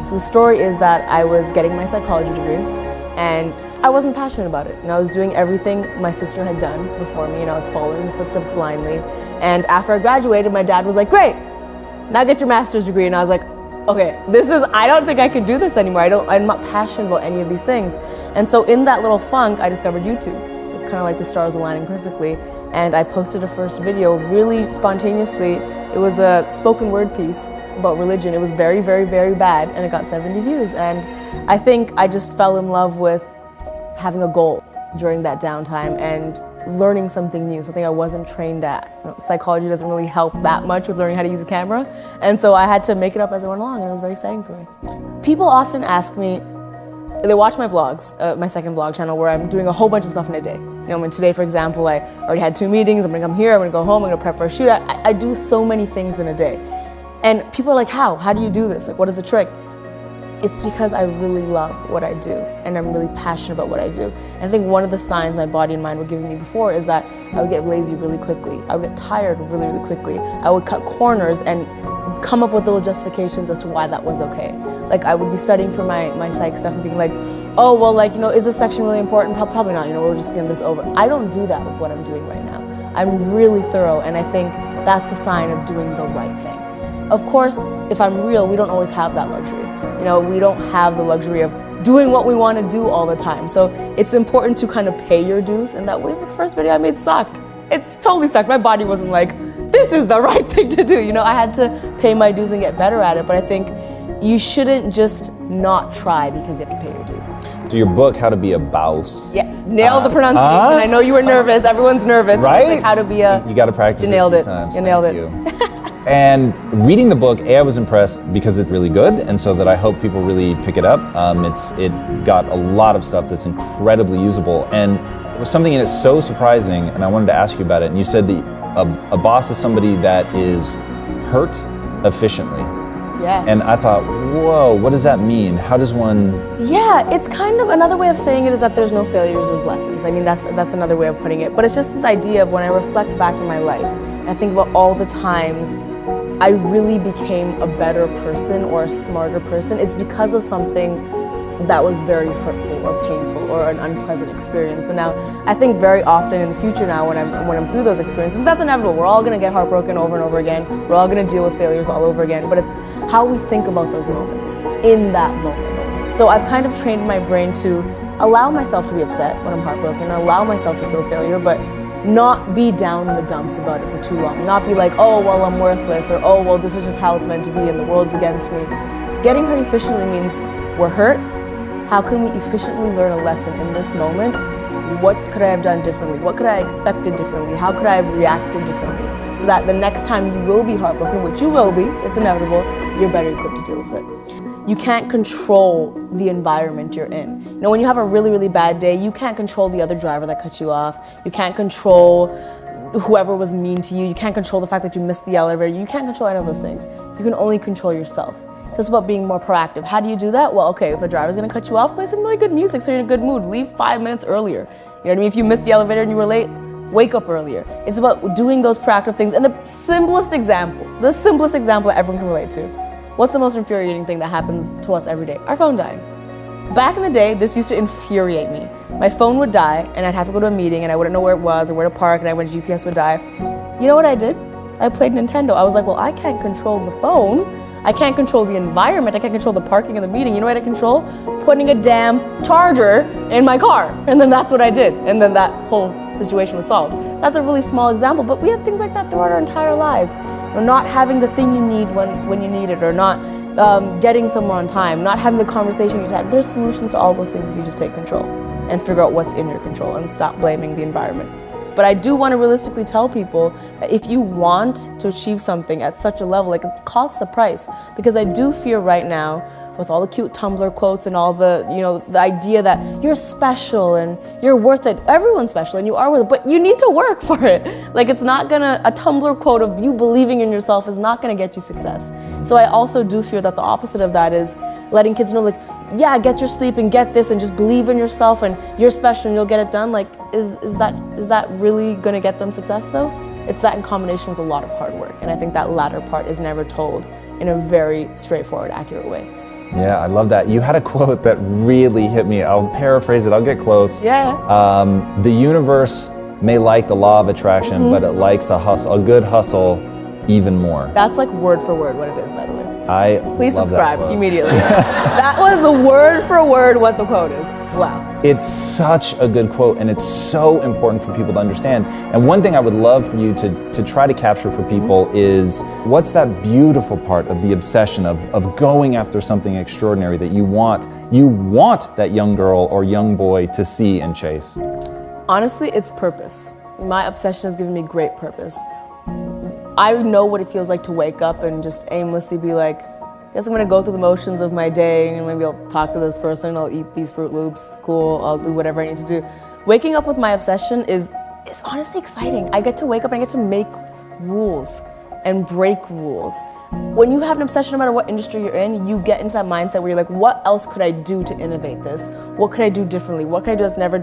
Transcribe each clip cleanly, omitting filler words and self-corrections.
So the story is that I was getting my psychology degree and I wasn't passionate about it. And I was doing everything my sister had done before me and I was following her footsteps blindly. And after I graduated, my dad was like, great, now get your master's degree. And I was like, okay, I don't think I can do this anymore. I'm not passionate about any of these things. And so in that little funk, I discovered YouTube. So it's kind of like the stars aligning perfectly. And I posted a first video really spontaneously. It was a spoken word piece about religion. It was very, very, very bad and it got 70 views. And I think I just fell in love with having a goal during that downtime and learning something new, something I wasn't trained at. Psychology doesn't really help that much with learning how to use a camera. And so I had to make it up as I went along and it was very exciting for me. People often ask me, they watch my vlogs, my second vlog channel where I'm doing a whole bunch of stuff in a day. Today, for example, I already had 2 meetings, I'm gonna come here, I'm gonna go home, I'm gonna prep for a shoot. I do so many things in a day. And people are like, how? How do you do this? Like, what is the trick? It's because I really love what I do and I'm really passionate about what I do. And I think one of the signs my body and mind were giving me before is that I would get lazy really quickly. I would get tired really, really quickly. I would cut corners and come up with little justifications as to why that was okay. Like I would be studying for my psych stuff and being like, oh, well, like, is this section really important? Probably not, we'll just skim this over. I don't do that with what I'm doing right now. I'm really thorough and I think that's a sign of doing the right thing. Of course, if I'm real, we don't always have that luxury. We don't have the luxury of doing what we want to do all the time. So it's important to kind of pay your dues. And that way, the first video I made sucked. It's totally sucked. My body wasn't like, this is the right thing to do. I had to pay my dues and get better at it. But I think you shouldn't just not try because you have to pay your dues. So your book, How to Be a Bouse. Yeah, nailed the pronunciation. I know you were nervous. Everyone's nervous. Right? Like, how to be a... You got to practice You nailed it a it. few times. You nailed Thank it. You. And reading the book, I was impressed because it's really good, and so that I hope people really pick it up. It got a lot of stuff that's incredibly usable, and there was something in it so surprising, and I wanted to ask you about it. And you said that a boss is somebody that is hurt efficiently. Yes. And I thought, whoa, what does that mean? How does one... Yeah, it's kind of another way of saying it is that there's no failures, there's lessons. I mean, that's another way of putting it. But it's just this idea of when I reflect back in my life, and I think about all the times I really became a better person or a smarter person, it's because of something that was very hurtful or painful or an unpleasant experience. And now I think very often in the future now when I'm through those experiences, that's inevitable. We're all gonna get heartbroken over and over again. We're all gonna deal with failures all over again, but it's how we think about those moments in that moment. So I've kind of trained my brain to allow myself to be upset when I'm heartbroken, allow myself to feel failure, but not be down in the dumps about it for too long. Not be like, oh, well, I'm worthless, or oh, well, this is just how it's meant to be and the world's against me. Getting hurt efficiently means we're hurt. How can we efficiently learn a lesson in this moment? What could I have done differently? What could I have expected differently? How could I have reacted differently? So that the next time you will be heartbroken, which you will be, it's inevitable, you're better equipped to deal with it. You can't control the environment you're in. When you have a really, really bad day, you can't control the other driver that cut you off. You can't control whoever was mean to you. You can't control the fact that you missed the elevator. You can't control any of those things. You can only control yourself. So it's about being more proactive. How do you do that? Well, okay, if a driver's gonna cut you off, play some really good music so you're in a good mood. Leave 5 minutes earlier. You know what I mean? If you missed the elevator and you were late, wake up earlier. It's about doing those proactive things. And the simplest example that everyone can relate to. What's the most infuriating thing that happens to us every day? Our phone dying. Back in the day, this used to infuriate me. My phone would die and I'd have to go to a meeting and I wouldn't know where it was or where to park and my GPS would die. You know what I did? I played Nintendo. I was like, well, I can't control the phone. I can't control the environment. I can't control the parking of the meeting. You know what I control? Putting a damn charger in my car. And then that's what I did. And then that whole situation was solved. That's a really small example, but we have things like that throughout our entire lives. Not having the thing you need when you need it, or not getting somewhere on time, not having the conversation you had. There's solutions to all those things if you just take control and figure out what's in your control and stop blaming the environment. But I do want to realistically tell people that if you want to achieve something at such a level, like, it costs a price. Because I do fear right now, with all the cute Tumblr quotes and all the, the idea that you're special and you're worth it. Everyone's special and you are worth it, but you need to work for it. Like, it's not gonna, a Tumblr quote of you believing in yourself is not gonna get you success. So I also do fear that the opposite of that is letting kids know, like, yeah, get your sleep and get this and just believe in yourself and you're special and you'll get it done. Like, is that really gonna get them success though? It's that in combination with a lot of hard work. And I think that latter part is never told in a very straightforward, accurate way. Yeah, I love that. You had a quote that really hit me. I'll paraphrase it, I'll get close. Yeah. The universe may like the law of attraction, but it likes a good hustle even more. That's like word for word what it is, by the way. Please subscribe immediately. That was the word for word what the quote is. Wow. It's such a good quote, and it's so important for people to understand. And one thing I would love for you to try to capture for people is, what's that beautiful part of the obsession of going after something extraordinary that you want that young girl or young boy to see and chase? Honestly, it's purpose. My obsession has given me great purpose. I know what it feels like to wake up and just aimlessly be like, guess I'm gonna go through the motions of my day, and maybe I'll talk to this person, I'll eat these Fruit Loops, cool, I'll do whatever I need to do. Waking up with my obsession is honestly exciting. I get to wake up and I get to make rules and break rules. When you have an obsession, no matter what industry you're in, you get into that mindset where you're like, what else could I do to innovate this? What could I do differently? What could I do that's never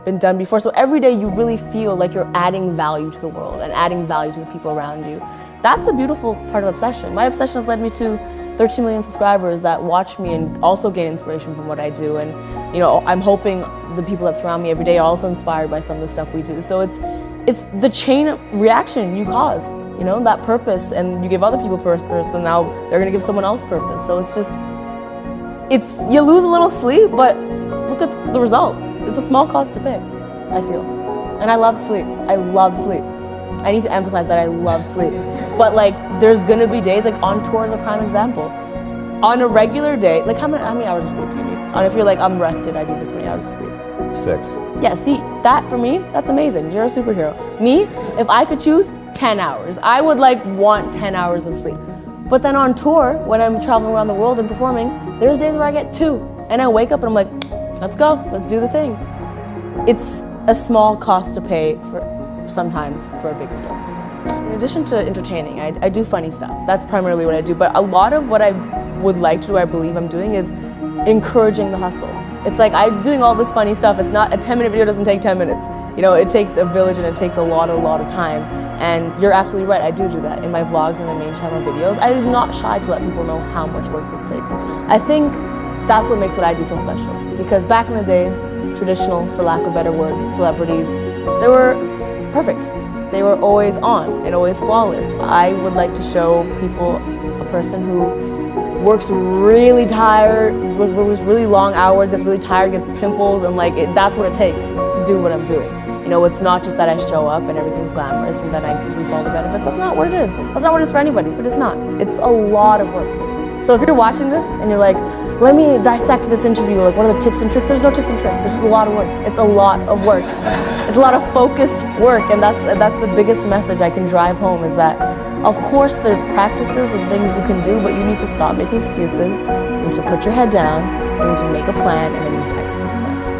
been done before? So every day you really feel like you're adding value to the world and adding value to the people around you. That's the beautiful part of obsession. My obsession has led me to 13 million subscribers that watch me and also gain inspiration from what I do. And I'm hoping the people that surround me every day are also inspired by some of the stuff we do. So it's the chain reaction you cause, that purpose, and you give other people purpose, and now they're gonna give someone else purpose. So you lose a little sleep, but look at the result. It's a small cost to pay, I feel. And I love sleep. I love sleep. I need to emphasize that I love sleep. But there's gonna be days, on tour is a prime example. On a regular day, how many hours of sleep do you need? And if you're I'm rested, I need this many hours of sleep. 6. Yeah, see, that for me, that's amazing. You're a superhero. Me, if I could choose 10 hours, I would want 10 hours of sleep. But then on tour, when I'm traveling around the world and performing, there's days where I get 2. And I wake up and I'm like, let's go, let's do the thing. It's a small cost to pay sometimes for a big result. In addition to entertaining, I do funny stuff. That's primarily what I do. But a lot of what I would like to do, I believe I'm doing, is encouraging the hustle. It's I'm doing all this funny stuff. It's not, a 10-minute video doesn't take 10 minutes. It takes a village and it takes a lot of time. And you're absolutely right, I do that in my vlogs and my main channel videos. I'm not shy to let people know how much work this takes. I think that's what makes what I do so special. Because back in the day, traditional, for lack of a better word, celebrities, they were perfect. They were always on and always flawless. I would like to show people a person who works really tired, works really long hours, gets really tired, gets pimples, and that's what it takes to do what I'm doing. It's not just that I show up and everything's glamorous and then I can reap all the benefits. That's not what it is. That's not what it is for anybody, but it's not. It's a lot of work. So if you're watching this and you're like, let me dissect this interview, what are the tips and tricks? There's no tips and tricks, there's just a lot of work. It's a lot of work. It's a lot of focused work, and that's the biggest message I can drive home, is that of course there's practices and things you can do, but you need to stop making excuses, you need to put your head down, you need to make a plan, and then you need to execute the plan.